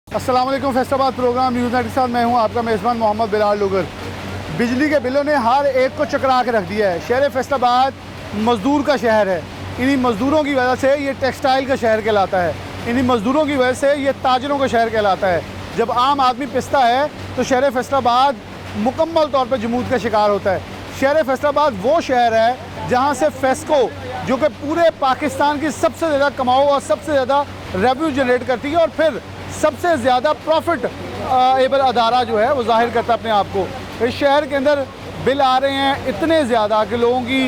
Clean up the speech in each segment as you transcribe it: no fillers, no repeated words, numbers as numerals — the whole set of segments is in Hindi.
अस्सलाम वालेकुम। फैसलाबाद प्रोग्राम न्यूज़ नाइट के साथ मैं हूं आपका मेज़बान मोहम्मद बिलाल लुगर। बिजली के बिलों ने हर एक को चकरा के रख दिया है। शहर फैसलाबाद मज़दूर का शहर है। इन्हीं मज़दूरों की वजह से ये टेक्सटाइल का शहर कहलाता है। इन्हीं मज़दूरों की वजह से ये ताजरों का शहर कहलाता है। जब आम आदमी पिसता है तो शहर फैसलाबाद मुकम्मल तौर पर जमूद का शिकार होता है। शहर फैसलाबाद वो शहर है जहाँ से फेस्को, जो कि पूरे पाकिस्तान की सबसे ज़्यादा कमाओ और सबसे ज़्यादा रेवेन्यू जनरेट करती है और फिर सबसे ज़्यादा प्रॉफिट एबल अदारा जो है वो जाहिर करता है अपने आप को। इस शहर के अंदर बिल आ रहे हैं इतने ज़्यादा कि लोगों की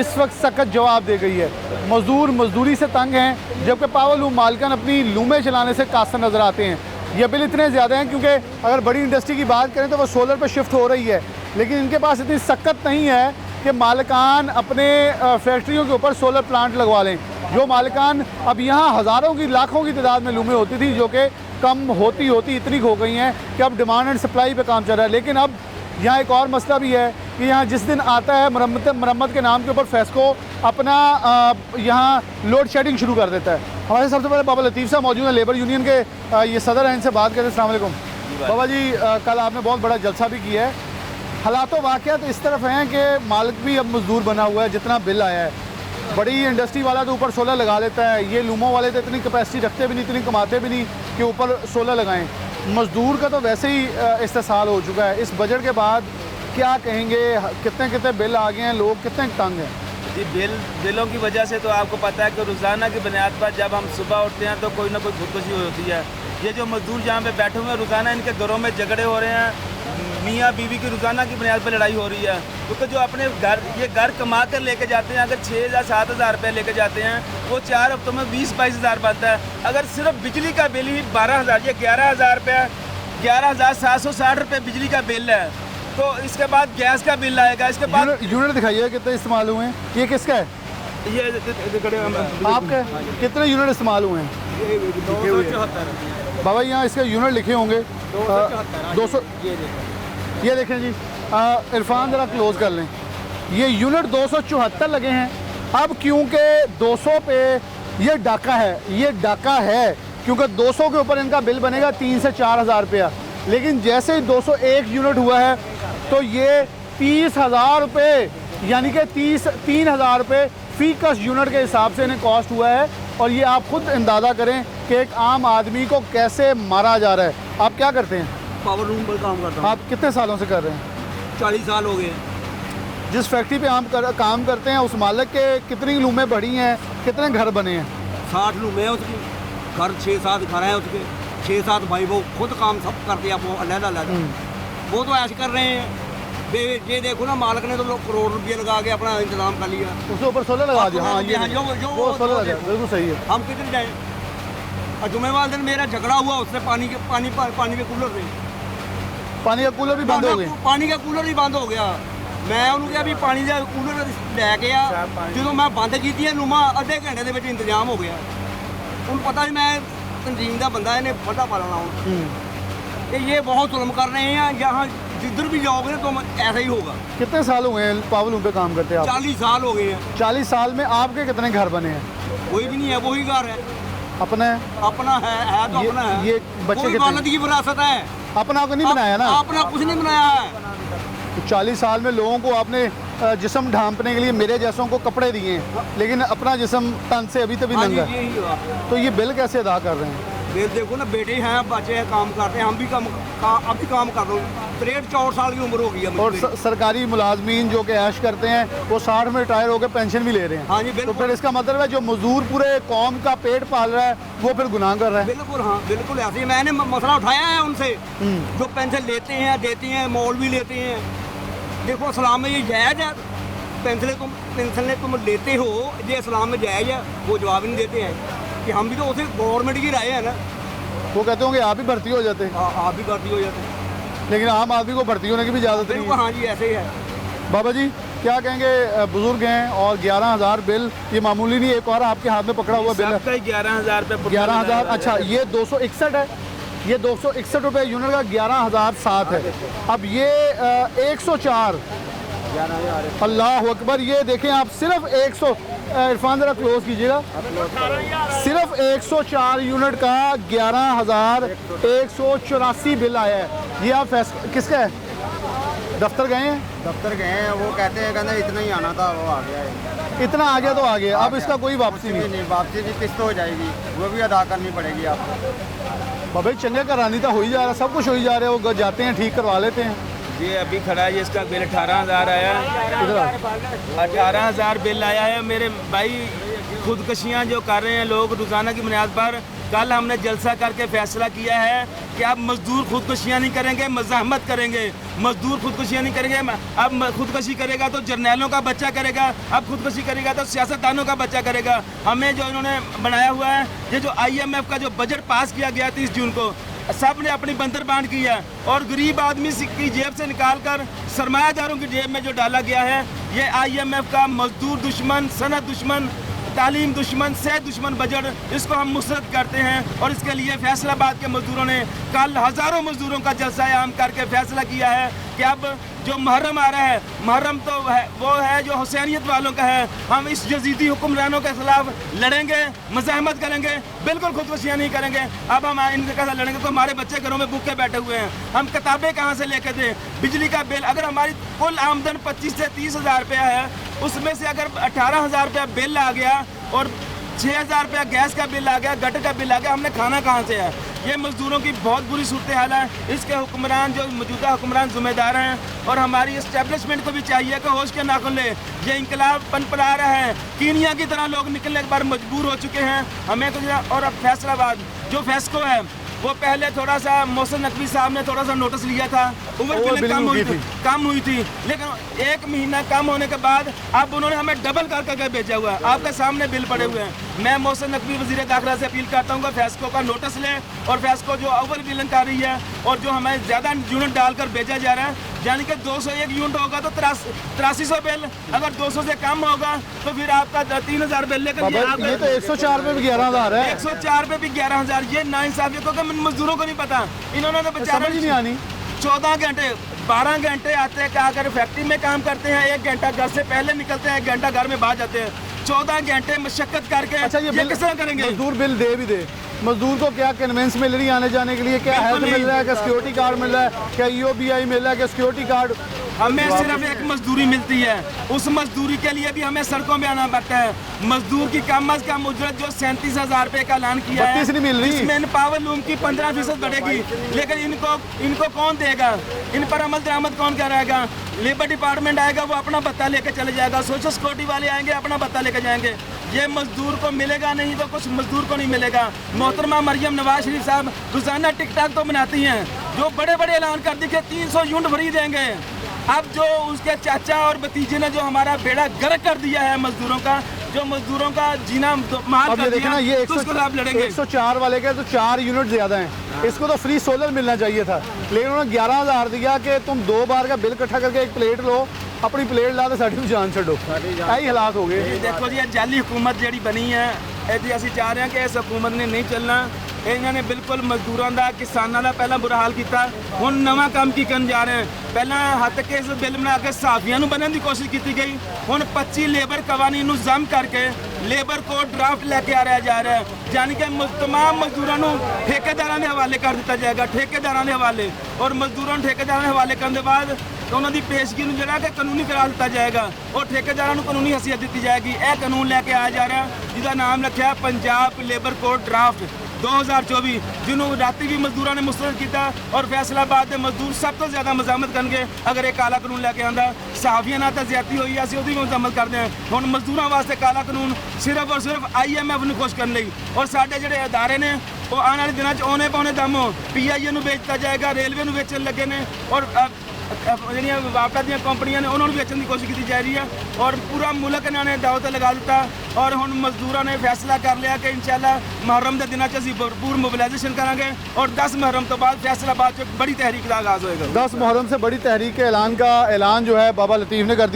इस वक्त सख्त जवाब दे गई है। मज़दूर मजदूरी से तंग हैं, जबकि पावर लूम मालिकान अपनी लूमें चलाने से कासर नज़र आते हैं। ये बिल इतने ज़्यादा हैं क्योंकि अगर बड़ी इंडस्ट्री की बात करें तो वो सोलर पर शिफ्ट हो रही है, लेकिन इनके पास इतनी सख्त नहीं है कि मालिकान अपने फैक्ट्रियों के ऊपर सोलर प्लांट लगवा लें। जो मालिकान अब यहाँ हज़ारों की लाखों की तादाद में लूमें होती थी, जो कि कम होती होती इतनी हो गई हैं कि अब डिमांड एंड सप्लाई पे काम चल रहा है। लेकिन अब यहाँ एक और मसला भी है कि यहाँ जिस दिन आता है मरम्मत के नाम के ऊपर फेस्को अपना यहाँ लोड शेडिंग शुरू कर देता है। हमारे सबसे पहले बाबा लतीफ़ साहब मौजूद हैं, लेबर यूनियन के ये सदर हैं, इनसे बात करते हैं। अस्सलाम वालेकुम बाबा जी, कल आपने बहुत बड़ा जलसा भी किया है। हालात वाक़यात इस तरफ हैं कि मालिक भी अब मजदूर बना हुआ है। जितना बिल आया है, बड़ी इंडस्ट्री वाला तो ऊपर सोलर लगा लेता है, ये लूमों वाले तो इतनी कैपेसिटी रखते भी नहीं, इतनी कमाते भी नहीं कि ऊपर सोलर लगाएं। मजदूर का तो वैसे ही इस्तेसाल हो चुका है। इस बजट के बाद क्या कहेंगे, कितने कितने बिल आ गए हैं, लोग कितने तंग हैं? जी, बिलों की वजह से तो आपको पता है कि रोज़ाना की बुनियाद पर जब हम सुबह उठते हैं तो कोई ना कोई खुदकुशी होती है। ये जो मजदूर जहाँ पे बैठे हुए हैं, रोज़ाना इनके घरों में झगड़े हो रहे हैं, मियाँ बीवी की रोज़ाना की बुनियाद पर लड़ाई हो रही है। क्योंकि जो अपने घर कमा कर लेके जाते हैं, अगर 6,000-7,000 रुपये लेके जाते हैं, वो 4 हफ्तों में 20-22 हज़ार बनता है। अगर सिर्फ बिजली का बिल ही 12,000, ये 11,000 रुपये, 11,760 रुपये बिजली का बिल है। तो इसके बाद गैस का बिल आएगा, इसके बाद यूनिट दिखाइए कितने इस्तेमाल हुए हैं। ये किसका है? ये आपका? कितने यूनिट इस्तेमाल हुए हैं? 274 बाबा यहाँ इसके यूनिट लिखे होंगे 200। ये देखें जी, इरफान ज़रा क्लोज़ कर लें। ये यूनिट 274 लगे हैं। अब क्योंकि 200 पे ये डाका है, ये डाका है क्योंकि 200 के ऊपर इनका बिल बनेगा 3 से 4 हज़ार रुपया। लेकिन जैसे ही 201 यूनिट हुआ है तो ये 30,000 रुपये, यानी कि 3,000 रुपये फ़ी कस यूनिट के हिसाब से इन्हें कॉस्ट हुआ है। और ये आप खुद अंदाज़ा करें कि एक आम आदमी को कैसे मारा जा रहा है। आप क्या करते हैं? पावर रूम पर काम करता हूँ। आप कितने सालों से कर रहे हैं? 40 साल हो गए। जिस फैक्ट्री पे आप काम करते हैं, उस मालिक के कितनी लूमें बढ़ी हैं, कितने घर बने हैं? 60 लूमें हैं उसकी, घर 6-7 घर हैं उसके, 6-7 भाई वो खुद काम सब करते हैं, वो अलग-अलग। वो तो ऐसे कर रहे हैं। ये देखो ना, मालिक ने तो करोड़ रुपये लगा के अपना इंतजाम कर लिया, उसके ऊपर सोलर लगा दिया। हाँ, ये वो सोलर लगा, बिल्कुल सही है। हम कितने जाए? और जुम्मेवार दिन मेरा झगड़ा हुआ उससे पानी के कूलर से। पानी का कूलर भी बंद हो गए? पानी का कूलर ही बंद हो गया। मैं उन्होंने कहा भी पानी का कूलर लैके आ, जो मैं बंद की लूमा अद्धे घंटे के इंतजाम हो गया। उन्हें पता नहीं मैं तंजीम का बंदा, इन्हें फटा पा लेना। ये बहुत जुल्म कर रहे हैं। यहाँ जिधर भी जाओगे ना तो ऐसा ही होगा। कितने साल हुए हैं पावर लूम पे काम करते हैं आप? 40 साल हो गए हैं। 40 साल में आपके कितने घर बने हैं? कोई भी नहीं है, वही घर है अपना है? अपना है तो अपना है। ये बच्चे वालद की विरासत है, अपना आपको नहीं बनाया ना? अपना कुछ नहीं बनाया है। 40 साल में लोगों को आपने जिस्म ढांपने के लिए मेरे जैसों को कपड़े दिए, लेकिन अपना जिस्म तन से अभी तभी नंगा है। तो ये बिल कैसे अदा कर रहे हैं? बिल देखो ना, बेटे हैं, बच्चे हैं, काम करते हैं, हम भी अभी काम कर रहे हैं। 63-64 साल की उम्र हो गई है। और सरकारी मुलाजमीन जो कि ऐश करते हैं वो 60 में रिटायर होकर पेंशन भी ले रहे हैं। हाँ जी, तो फिर इसका मतलब है जो मजदूर पूरे कौम का पेट पाल रहा है वो फिर गुनाह कर रहा है। बिल्कुल, हाँ बिल्कुल ऐसे ही मैंने मसला उठाया है उनसे, जो पेंशन लेते हैं, देती हैं, मौल भी लेते हैं। देखो इस्लाम में ये जायज़ है? पेंशन तुम लेते हो, ये इस्लाम में जायज़ है? वो जवाब ही नहीं देते हैं कि हम भी तो उसे गवर्नमेंट की राय है ना। वो कहते होंगे आप भी भर्ती हो जाते हैं। आप भी भर्ती हो जाते हैं, लेकिन आम आदमी को भर्ती होने की भी इजाज़त नहीं है। हाँ जी, ऐसे ही है। बाबा जी क्या कहेंगे? बुजुर्ग हैं और 11,000 बिल ये मामूली नहीं। एक और आपके हाथ में पकड़ा हुआ बिल है 11,000 रुपये। 11,000? अच्छा, ये 261 है। ये 261 रुपये यूनिट का 11,007 है। अब ये 104, अल्लाह अकबर, ये देखें आप, सिर्फ इरफान ज़रा क्लोज कीजिएगा। सिर्फ 104 यूनिट का 11,184 बिल आया है। ये आप किसका है? दफ्तर गए हैं? दफ्तर गए हैं, वो कहते हैं कहते इतना ही आना था, वो आ गया है। इतना आ गया तो आ गया, अब इसका कोई वापसी नहीं। वापसी की किस्त हो जाएगी, वो भी अदा करनी पड़ेगी आपको। भाई चंगे करानी तो हो ही जा रहा, सब कुछ हो ही जा रहा है। वो जाते हैं ठीक करवा लेते हैं। ये अभी खड़ा है, इसका बिल 18,000 आया है। 18,000 बिल आया है। मेरे भाई खुदकशियाँ जो कर रहे हैं लोग रोज़ाना की बुनियाद पर, कल हमने जलसा करके फैसला किया है कि अब मजदूर खुदकशियाँ नहीं करेंगे, मज़ाहमत करेंगे। मजदूर खुदकशियाँ नहीं करेंगे। अब खुदकशी करेगा तो जर्नैलों का बच्चा करेगा, अब खुदकशी करेगा तो सियासतदानों का बच्चा करेगा। हमें जो इन्होंने बनाया हुआ है, ये जो IMF का जो बजट पास किया गया 30 जून को, सब ने अपनी बंदर बांट की है और गरीब आदमी की जेब से निकाल कर सरमायादारों की जेब में जो डाला गया है, ये IMF का मजदूर दुश्मन, सनत दुश्मन, तालीम दुश्मन, सेहत दुश्मन बजट, इसको हम मुसरत करते हैं। और इसके लिए फैसलाबाद के मजदूरों ने कल हज़ारों मजदूरों का जलसा आम करके फैसला किया है कि अब जो मुहर्रम आ रहा है, मुहर्रम तो वो है जो हुसैनियत वालों का है। हम इस यजीदी हुक्मरानों के खिलाफ लड़ेंगे, मज़ाहमत करेंगे, बिल्कुल खुदकुशियाँ नहीं करेंगे। अब हम इनके साथ लड़ेंगे तो हमारे बच्चे घरों में भूखे बैठे हुए हैं, हम किताबें कहाँ से लेके दें? बिजली का बिल, अगर हमारी कुल आमदन 25 से 30 हज़ार रुपया है, उसमें से अगर 18,000 रुपया बिल आ गया और 6,000 रुपया गैस का बिल आ गया, गटर का बिल आ गया, हमने खाना कहाँ से है? ये मजदूरों की बहुत बुरी सूरत हाल है। इसके हुक्मरान, जो मौजूदा हुक्मरान जिम्मेदार हैं, और हमारी इस्टेब्लिशमेंट को भी चाहिए कि होश के नाखुन ले। ये इंकलाब पनपला रहा है, कीनिया की तरह लोग निकलने के बाद मजबूर हो चुके हैं। हमें तो और अब फैसलाबाद जो फेस्को है, वो पहले थोड़ा सा मोहसिन नकवी साहब ने थोड़ा सा नोटिस लिया था, ओवर बिलिंग कम हुई थी, लेकिन 1 महीना कम होने के बाद अब उन्होंने हमें डबल करके भेजा हुआ है। आपके सामने बिल पड़े हुए हैं। मैं मोहसिन नकवी वज़ीर दाखिला से अपील करता हूँ कि फेस्को का नोटिस लें, और फेस्को जो ओवर बिलिंग कर रही है और जो हमें ज़्यादा यूनिट डालकर भेजा जा रहा है, यानी कि 201 यूनिट होगा तो 8300 बिल, अगर 200 से कम होगा तो फिर आपका 3,000 बिल। लेकर ये तो 104 पे भी 11,000 है, 104 पे भी 11,000। ये नाइंसाफी को मजदूरों को नहीं पता। इन्होंने तो बेचारे नहीं आनी। 14 घंटे 12 घंटे आते हैं, क्या करें? फैक्ट्री में काम करते हैं, 1 घंटा घर से पहले निकलते हैं, 1 घंटा घर में बाहर जाते हैं, 14 घंटे मशक्कत करके। अच्छा, ये बिल किस तरह करेंगे? मजदूर बिल दे भी दे, मजदूर को क्या कन्वेंस मिल रही है आने जाने के लिए? क्या हेल्थ मिल रहा है? क्या सिक्योरिटी कार्ड मिल रहा है? क्या EOBI मिल रहा है? क्या सिक्योरिटी कार्ड? हमें सिर्फ एक मजदूरी मिलती है, उस मजदूरी के लिए भी हमें सड़कों में आना पड़ता है। मजदूर की कम अज कम उजरत जो 37,000 रुपये का ऐलान किया है, नहीं मिल रही, इसमें पावर लूम की 15% बढ़ेगी, लेकिन इनको कौन देगा? इन पर अमल दरामद कौन कराएगा? लेबर डिपार्टमेंट आएगा, वो अपना भत्ता लेके चले जाएगा, सोशल सिक्योरिटी वाले आएंगे, अपना भत्ता लेके जाएंगे। ये मजदूर को मिलेगा नहीं तो कुछ मजदूर को नहीं मिलेगा। मोहतरमा मरियम नवाज शरीफ साहब रोजाना टिकटॉक तो बनाती हैं, जो बड़े बड़े ऐलान कर दी कि 300 यूनिट फ्री देंगे। अब जो उसके चाचा और भतीजे ने जो हमारा बेड़ा गर्क कर दिया है मजदूरों का, जो मजदूरों का जीना मार कर दिया, ना, ये तो उसको आप लड़ेंगे। 104 वाले के तो 4 यूनिट ज्यादा हैं, इसको तो फ्री सोलर मिलना चाहिए था, लेकिन उन्होंने 11,000 दिया कि तुम 2 बार का बिल इकट्ठा करके एक प्लेट लो, अपनी प्लेट ला तो साड़ी जान छो। यही हालात हो गए। देखो जी, जाली हुकूमत जी बनी है, ਅਸੀਂ ਚਾਹ ਰਹੇ ਹਾਂ ਕਿ ਇਸ ਹਕੂਮਤ ਨੇ ਨਹੀਂ ਚੱਲਣਾ। ਇਹਨਾਂ ਨੇ ਬਿਲਕੁਲ ਮਜ਼ਦੂਰਾਂ ਦਾ, ਕਿਸਾਨਾਂ ਦਾ ਪਹਿਲਾਂ ਬੁਰਾ ਹਾਲ ਕੀਤਾ, ਹੁਣ ਨਵਾਂ ਕੰਮ ਕੀ ਕਰਨ ਜਾ ਰਹੇ ਹਨ? ਪਹਿਲਾਂ ਹੱਥ ਕੇ ਇਸ ਬਿੱਲ ਬਣਾ ਕੇ ਸਾਫੀਆਂ ਨੂੰ ਬਣਨ ਦੀ ਕੋਸ਼ਿਸ਼ ਕੀਤੀ ਗਈ, ਹੁਣ 25 ਲੇਬਰ ਕਵਾਨੀਨ ਨੂੰ ਜ਼ਮ ਕਰਕੇ ਲੇਬਰ ਕੋਡ ਡਰਾਫਟ ਲੈ ਕੇ ਆ ਰਿਹਾ ਜਾ ਰਿਹਾ ਹੈ, ਯਾਨੀ ਕਿ तमाम ਮਜ਼ਦੂਰਾਂ ਨੂੰ ਠੇਕੇਦਾਰਾਂ ਦੇ ਹਵਾਲੇ ਕਰ ਦਿੱਤਾ ਜਾਏਗਾ, ਠੇਕੇਦਾਰਾਂ ਦੇ ਹਵਾਲੇ। ਔਰ ਮਜ਼ਦੂਰਾਂ ਨੂੰ ਠੇਕੇਦਾਰਾਂ ਦੇ ਹਵਾਲੇ ਕਰਨ ਦੇ ਬਾਅਦ ਉਹਨਾਂ ਦੀ ਪੇਸ਼ਗੀ ਨੂੰ ਜਿਹੜਾ ਕਿ ਕਾਨੂੰਨੀ ਕਰਾ ਦਿੱਤਾ ਜਾਏਗਾ, ਔਰ ਠੇਕੇਦਾਰਾਂ ਨੂੰ ਕਾਨੂੰਨੀ ਹਸੀਅਤ ਦਿੱਤੀ ਜਾਏਗੀ। ਇਹ ਕਾਨੂੰਨ ਲੈ ਕੇ ਆਇਆ ਜਾ ਰਿਹਾ, ਜਿਹਦਾ ਨਾਮ ਰੱਖਿਆ पंजाब लेबर कोड ड्राफ्ट 2024, ਜਿਹਨੂੰ ਰਾਤੀ ਵੀ ਮਜ਼ਦੂਰਾਂ ਨੇ ਮੁਸਤਰਦ ਕੀਤਾ, ਔਰ ਫੈਸਲਾਬਾਦ ਦੇ ਮਜ਼ਦੂਰ ਸਭ ਤੋਂ ਜ਼ਿਆਦਾ ਮਜ਼ਾਮਤ ਕਰਨਗੇ ਅਗਰ ਇਹ ਕਾਲਾ ਕਾਨੂੰਨ ਲੈ ਕੇ ਆਂਦਾ। ਸਹਾਫੀਆਂ ਨਾਲ ਤਾਂ ਜ਼ਿਆਦਤੀ ਹੋਈ, ਅਸੀਂ ਉਹਦੀ ਵੀ ਮਜ਼ਾਮਤ ਕਰਦੇ ਹਾਂ। ਹੁਣ ਮਜ਼ਦੂਰਾਂ ਵਾਸਤੇ ਕਾਲਾ ਕਾਨੂੰਨ ਸਿਰਫ ਔਰ ਸਿਰਫ IMF ਨੂੰ ਖੁਸ਼ ਕਰਨ ਲਈ, ਔਰ ਸਾਡੇ ਜਿਹੜੇ ਅਦਾਰੇ ਨੇ ਉਹ ਆਉਣ ਵਾਲੇ ਦਿਨਾਂ 'ਚ ਔਨੇ ਪੌਣੇ ਦਮ PIA ਨੂੰ ਵੇਚਤਾ ਜਾਏਗਾ, ਰੇਲਵੇ ਨੂੰ ਵੇਚਣ ਲੱਗੇ ਨੇ, ਔਰ ਜਿਹੜੀਆਂ ਵਾਪਤਾ ਦੀਆਂ ਕੰਪਨੀਆਂ ਨੇ ਉਹਨਾਂ ਨੂੰ ਵੇਚਣ ਦੀ ਕੋਸ਼ਿਸ਼ ਕੀਤੀ ਜਾ ਰਹੀ ਹੈ, ਔਰ ਪੂਰਾ ਮੁਲਕ ਇਹਨਾਂ ਨੇ ਦਾਅ ਤੇ ਲਗਾ ਦਿੱਤਾ। ਔਰ ਹੁਣ ਮਜ਼ਦੂਰਾਂ ਨੇ ਫੈਸਲਾ ਕਰ ਲਿਆ ਕਿ ਇਨਸ਼ਾਅੱਲਾ ਮੁਹर्रम ਦੇ ਦਿਨਾਂ 'ਚ ਅਸੀਂ ਭਰਪੂਰ मोबिलाइजेशन करेंगे, और 10 मुहर्रम तो बाद फैसलाबाद से बड़ी तहरीक का आगाज़ होएगा। 10 मुहर्रम से बड़ी तहरीक के ऐलान जो है बाबा लतीफ़ ने कर दिया।